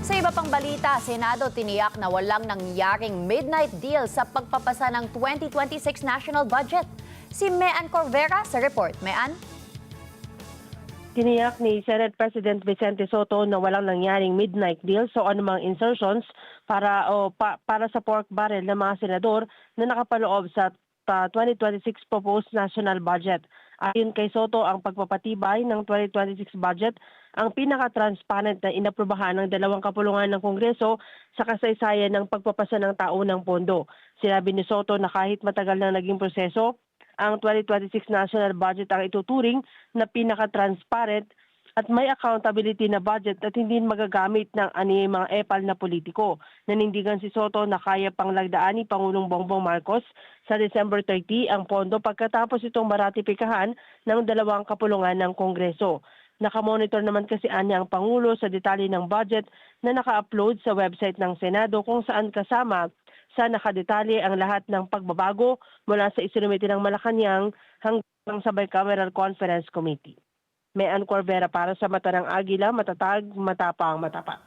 Sa iba pang balita, Senado tiniyak na walang nangyaring midnight deal sa pagpapasa ng 2026 national budget. Si Mean Corvera sa report. Mean? Tiniyak ni Senate President Vicente Soto na walang nangyaring midnight deal sa anumang insertions para sa pork barrel ng mga senador na nakapaloob sa 2026 proposed national budget. Ayon kay Soto, ang pagpapatibay ng 2026 budget ang pinaka-transparent na inaprubahan ng dalawang kapulungan ng Kongreso sa kasaysayan ng pagpapasa ng taunang pondo. Sinabi ni Soto na kahit matagal na naging proseso, ang 2026 national budget ang ituturing na pinaka-transparent at may accountability na budget at hindi magagamit ng mga epal na politiko. Nanindigan si Soto na kaya pang lagdaan ni Pangulong Bongbong Marcos sa December 30 ang pondo pagkatapos itong maratipikahan ng dalawang kapulungan ng Kongreso. Nakamonitor naman kasi niya ang Pangulo sa detalye ng budget na naka-upload sa website ng Senado kung saan kasama sa nakadetalye ang lahat ng pagbabago mula sa isinumite ng Malacanang hanggang sa Bicameral Conference Committee. Mean Corvera para sa Mata ng Agila, matatag, matapang, matapat.